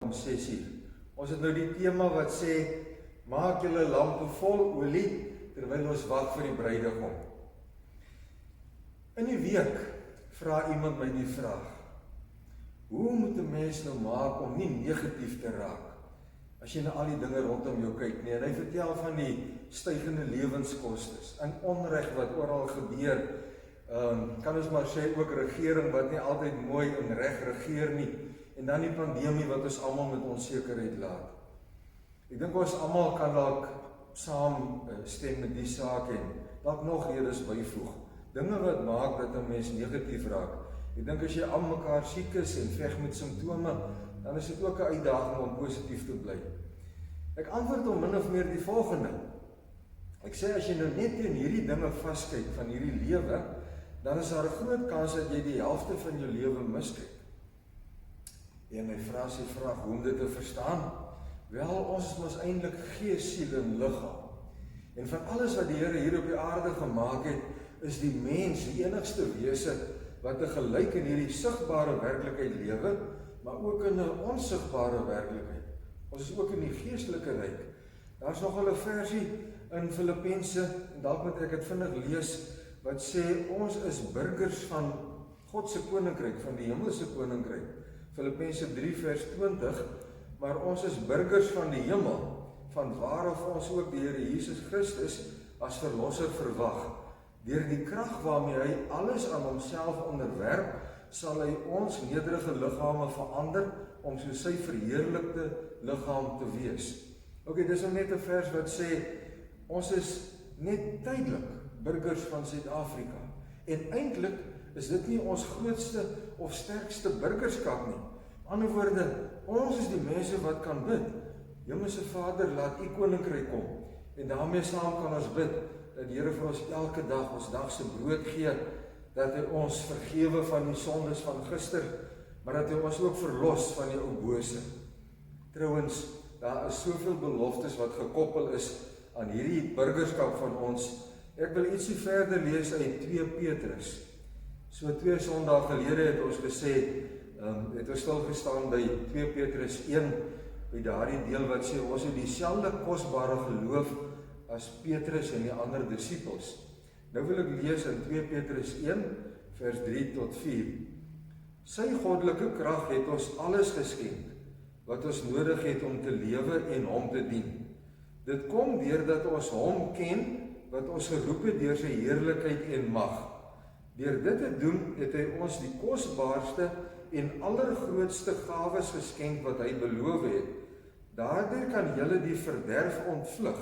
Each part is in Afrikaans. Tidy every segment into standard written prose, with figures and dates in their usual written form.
om 6:00. Ons het nou die tema wat sê, maak julle lampe vol olie, terwyl ons wag vir die bruidegom. In die week vra iemand my die vraag, hoe moet 'n mens nou maak om nie negatief te raak, as jy na al die dinge rondom jou kyk nie, en hy vertel van die stygende lewenskostes, en onreg wat oral gebeur, kan ons maar sê ook regering wat nie altyd mooi en reg regeer nie, en dan die pandemie wat ons almal met onsekerheid laat. Ek dink ons almal kan dalk saam stem met die saak en dalk nog redes byvoeg. Dinge wat maak dat 'n mens negatief raak. Ek dink as jy al mekaar siek is en veg met simptome, dan is dit ook 'n uitdaging om positief te bly. Ek antwoord om min of meer die volgende. Ek sê as jy nou net teen hierdie dinge vaskyk van hierdie lewe, dan is daar 'n groot kans dat jy die helfte van jou lewe miskyk. En my vra sy vraag, hoe om dit te verstaan? Wel, ons is mos eintlik gees, siel en liggaam. En van alles wat die Here hier op die aarde gemaak het, is die mens die enigste wese wat tegelyk in hierdie sigbare werklikheid lewe, maar ook in 'n onsigbare werklikheid. Ons is ook in die geestelike ryk. Daar's nogal 'n versie in Filippense, en dalk moet ek dit vinnig lees, wat sê ons is burgers van God se koninkryk, van die hemelse koninkryk. Filippense 3 vers 20, maar ons is burgers van die hemel, van waarof ons ook die Here Jesus Christus as verlosser verwag. Deur die krag waarmee hy alles aan homself onderwerp, sal hy ons nederige liggame verander om so sy verheerlikte liggaam te wees. Ok, dis nou net 'n vers wat sê, ons is net tydelik burgers van Suid-Afrika. En eintlik is dit nie ons grootste of sterkste burgerskap nie. Aan die ander woorde, ons is die mense wat kan bid. Hemelse Vader, laat U koninkryk kom. En daarmee saam kan ons bid dat die Here vir ons elke dag ons dagse brood gee, dat hy ons vergewe van die sondes van gister, maar dat hy ons ook verlos van die ou bose. Trouwens, daar is soveel beloftes wat gekoppel is aan hierdie burgerskap van ons. Ek wil ietsie verder lees uit 2 Petrus. So 2 Sondae gelede het ons gesê, het ons stilgestaan by 2 Petrus 1, by daardie deel wat sê, ons het dieselfde kosbare geloof as Petrus en die ander disippels. Nou wil ek lees in 2 Petrus 1, vers 3 tot 4. Sy goddelike krag het ons alles geskenk, wat ons nodig het om te lewe en hom te dien. Dit kom deurdat ons hom ken, wat ons geroep het deur sy heerlikheid en mag. Deur dit te doen, het hy ons die kosbaarste en allergrootste gawes geskenk wat hy beloof het. Daardeur kan julle die verderf ontvlug,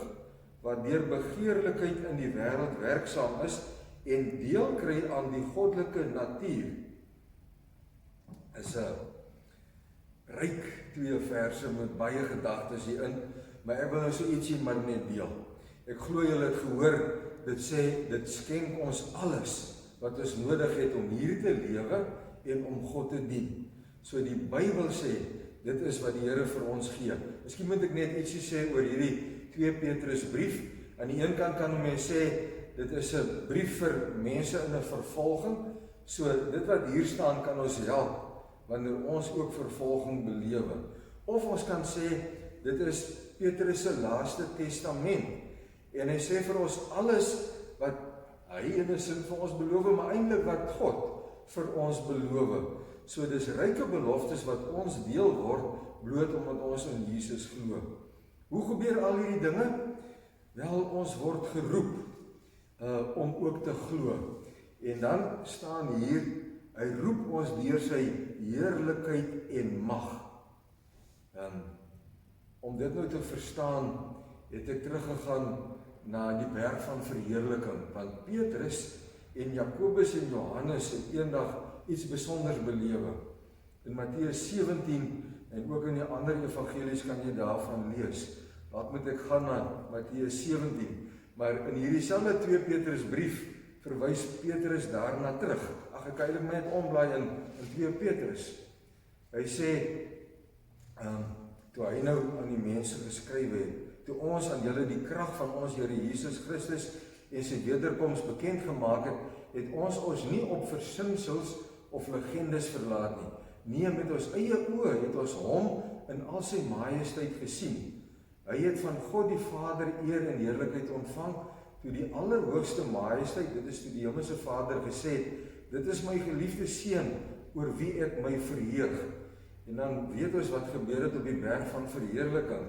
wat deur begeerlikheid in die wêreld werksaam is, en deel kry aan die goddelike natuur. Is 'n ryk 2 verse met baie gedagtes hierin, maar ek wil nou so ietsie maar net deel. Ek glo julle het gehoor, dit sê, dit skenk ons alles wat ons nodig het om hier te lewe en om God te dien. So die Bybel sê, dit is wat die Here vir ons gee. Miskien moet ek net ietsie sê oor hierdie 2 Petrus brief. Aan die een kant kan mens sê, dit is 'n brief vir mense in 'n vervolging. So dit wat hier staan kan ons help, wanneer ons ook vervolging belewe. Of ons kan sê, dit is Petrus se laaste testament. En hy sê vir ons alles wat hy in 'n sin vir ons beloof, maar eintlik wat God vir ons beloof. So dis ryke beloftes wat ons deel word, bloot omdat ons in Jesus glo. Hoe gebeur al hierdie dinge? Wel, ons word geroep om ook te glo. En dan staan hier, hy roep ons deur sy heerlikheid en mag. Om dit nou te verstaan, het ek teruggegaan na die berg van verheerliking, want Petrus en Jakobus en Johannes het eendag iets besonders belewe. In Matteus 17 en ook in die ander evangelies kan jy daarvan lees. Laat moet ek gaan na Matteus 17, maar in hierdie selfde 2 Petrus brief verwys Petrus daarna terug. Ag, ek kan eintlik net omblaai in 2 Petrus. Hy sê, toe hy nou aan die mense geskryf het, toe ons aan julle die krag van ons Here Jesus Christus en sy wederkoms bekend gemaak het, het ons nie op versinsels of legendes verlaat nie. Nee, met ons eie oë het ons hom in al sy majesteit gesien. Hy het van God die Vader eer en heerlikheid ontvang, toe die allerhoogste majesteit, dit is toe die hemelse Vader gesê het, dit is my geliefde seun, oor wie ek my verheug. En dan weet ons wat gebeur het op die berg van verheerliking.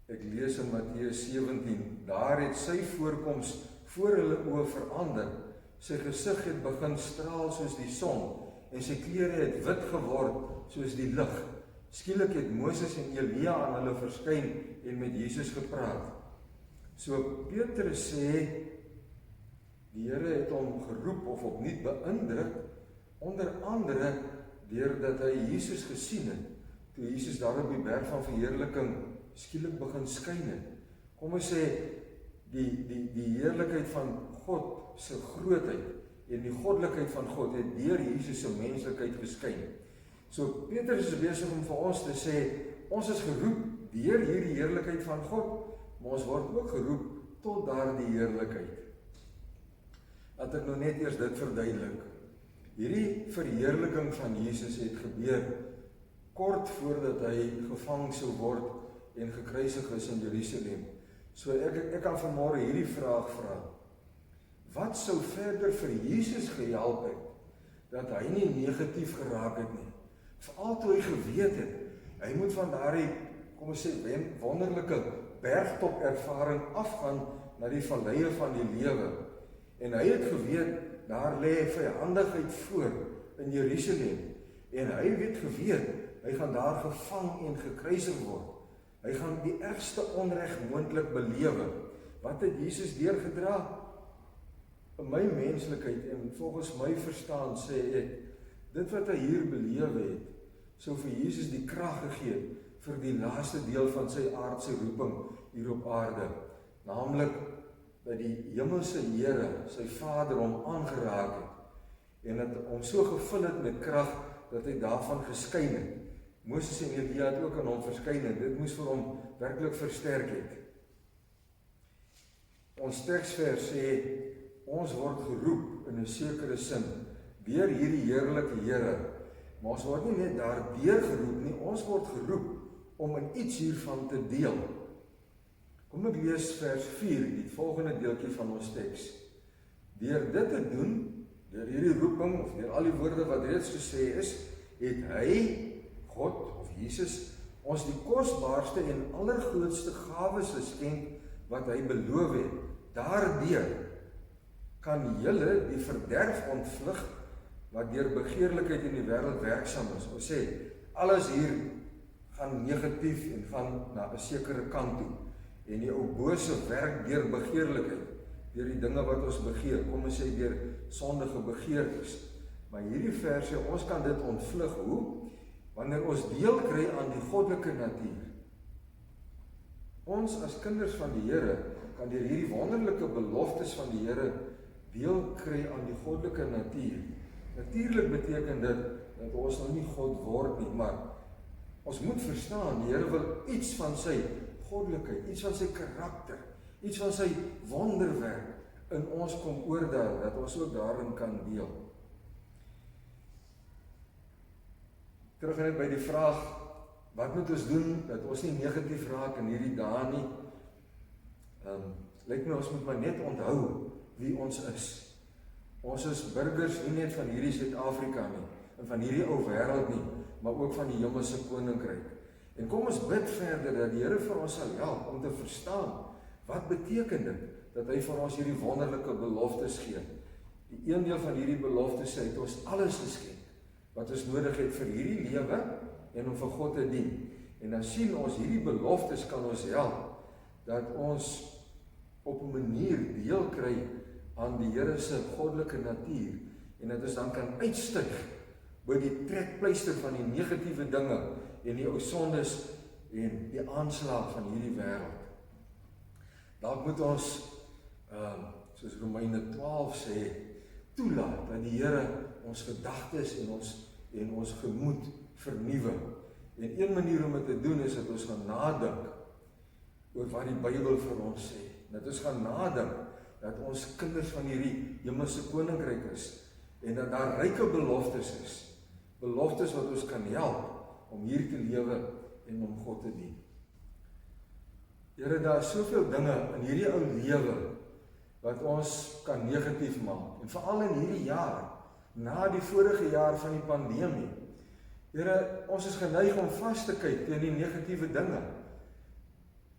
Ek lees in Matteus 17, daar het sy voorkoms voor hulle oë verander, sy gesig het begin straal soos die son, en sy klere het wit geword soos die lig. Skielik het Moses en Elia aan hulle verskyn en met Jesus gepraat. So Petrus sê, die Here het hom geroep of opnuut beïndruk, onder andere deurdat hy Jesus gesien het, toe Jesus daar op die berg van verheerliking skielik begin skyn het. Kom ons sê, die heerlikheid van God se grootheid en die goddelikheid van God het deur Jesus se menslikheid geskyn. So Petrus is besig om vir ons te sê, ons is geroep deur hierdie heerlikheid van God, maar ons word ook geroep tot daardie heerlikheid. Laat ek nou net eers dit verduidelik. Hierdie verheerliking van Jesus het gebeur kort voordat hy gevang sou word en gekruisig is in Jerusalem. So ek kan vanmôre hierdie vraag vra. Wat sou verder vir Jesus gehelp het, dat hy nie negatief geraak het nie? Veral toe hy geweet het, hy moet van daardie, kom ons sê, wonderlike bergtop ervaring afgaan na die valleie van die lewe. En hy het geweet, daar lê vyandigheid voor in Jerusalem. En hy het geweet, hy gaan daar gevang en gekruisig word. Hy gaan die ergste onreg moontlik belewe. Wat het Jesus deurgedra? In my menslikheid en volgens my verstaan sê ek, dit wat hy hier belewe het, sou vir Jesus die krag gegee vir die laaste deel van sy aardse roeping hier op aarde. Naamlik dat die hemelse Here, sy Vader, hom aangeraak het en dat hom so gevul het met krag dat hy daarvan geskyn het. Moses en Elia het ook aan hom verskyn en dit moes vir hom werklik versterk het. Ons teksvers sê, ons word geroep in 'n sekere sin deur hierdie heerlike Here, maar ons word nie net daardeur geroep nie, ons word geroep om in iets hiervan te deel. Kom ek lees vers 4, die volgende deeltjie van ons teks. Deur dit te doen, deur hierdie roeping of deur al die woorde wat reeds gesê is, het hy, God of Jesus, ons die kosbaarste en allergrootste gawes geskenk wat hy beloof het. Daardeur kan julle die verderf ontvlug wat deur begeerlikheid in die wêreld werksaam is. Ons sê, alles hier gaan negatief en gaan na 'n sekere kant toe. En die ou bose werk deur begeerlikheid, deur die dinge wat ons begeer, kom ons sê deur sondige begeertes. Maar hierdie vers sê, ons kan dit ontvlug, hoe? Wanneer ons deel kry aan die goddelike natuur. Ons as kinders van die Here kan deur hierdie wonderlike beloftes van die Here deel kry aan die goddelike natuur. Natuurlik beteken dit dat ons nou nie God word nie, maar ons moet verstaan, die Here wil iets van sy goddelikheid, iets van sy karakter, iets van sy wonderwerk in ons kom oordaal, dat ons ook daarin kan deel. Terug net by die vraag, wat moet ons doen, dat ons nie negatief raak in hierdie dae nie? Lyk my, ons moet maar net onthou wie ons is. Ons is burgers nie net van hierdie Suid-Afrika nie, en van hierdie ou wêreld nie, maar ook van die hemelse koninkryk. En kom ons bid verder, dat die Here vir ons sal help om te verstaan, wat beteken dit, dat hy vir ons hierdie wonderlike beloftes gee. Die een deel van hierdie beloftes sê, het ons alles geskenk, wat ons nodig het vir hierdie lewe, en om vir God te dien. En dan sien ons, hierdie beloftes kan ons help, dat ons op 'n manier deel kry aan die Here se goddelike natuur, en dat ons dan kan uitstyg by die trekpleister van die negatiewe dinge, en die ou sondes, en die aanslag van hierdie wêreld. Dalk moet ons, soos Romeine 12 sê, toelaat dat die Here ons gedagtes en ons gemoed vernuwe. En een manier om dit te doen is dat ons gaan nadink oor wat die Bybel vir ons sê. Dat ons gaan nadink dat ons kinders van hierdie hemelse koninkryk is en dat daar ryke beloftes is. Beloftes wat ons kan help om hier te lewe en om God te dien. Here, daar is soveel dinge in hierdie ou lewe wat ons kan negatief maak. En veral in hierdie jaar, na die vorige jaar van die pandemie. Here, ons is geneig om vas te kyk teen die negatiewe dinge.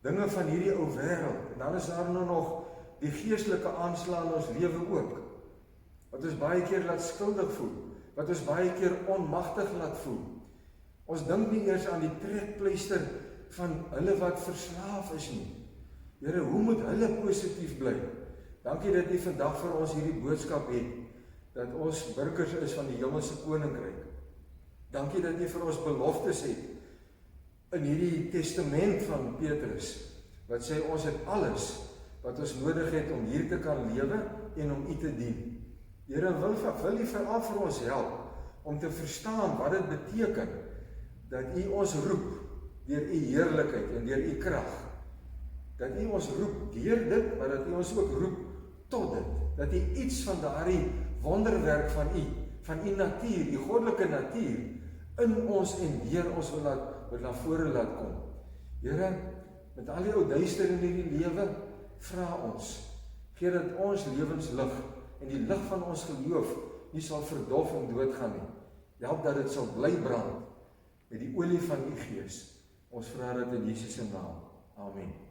Dinge van hierdie ou wêreld. En dan is daar nou nog die geestelike aanslag in ons lewe ook. Wat ons baie keer laat skuldig voel. Wat ons baie keer onmagtig laat voel. Ons dink nie eers aan die trekpleister van hulle wat verslaaf is nie. Here, hoe moet hulle positief bly? Dankie dat U vandag vir ons hierdie boodskap het, dat ons burgers is van die hemelse koninkryk. Dankie dat U vir ons beloftes het in hierdie testament van Petrus, wat sê ons het alles wat ons nodig het om hier te kan lewe en om U te dien. Here, wil U veral vir ons help om te verstaan wat dit beteken dat U ons roep deur U heerlikheid en deur U krag. Dat U ons roep deur dit, maar dat U ons ook roep tot dit. Dat U iets van daardie wonderwerk van U natuur, U goddelike natuur, in ons en deur ons wil na vore laat kom. Here, met al die ou duister in hierdie lewe, vra ons, gee dat ons lewenslig en die lig van ons geloof nie sal verdof en doodgaan nie. Help dat dit sal bly brand met die olie van U Gees. Ons vra dit in Jesus se naam. Amen.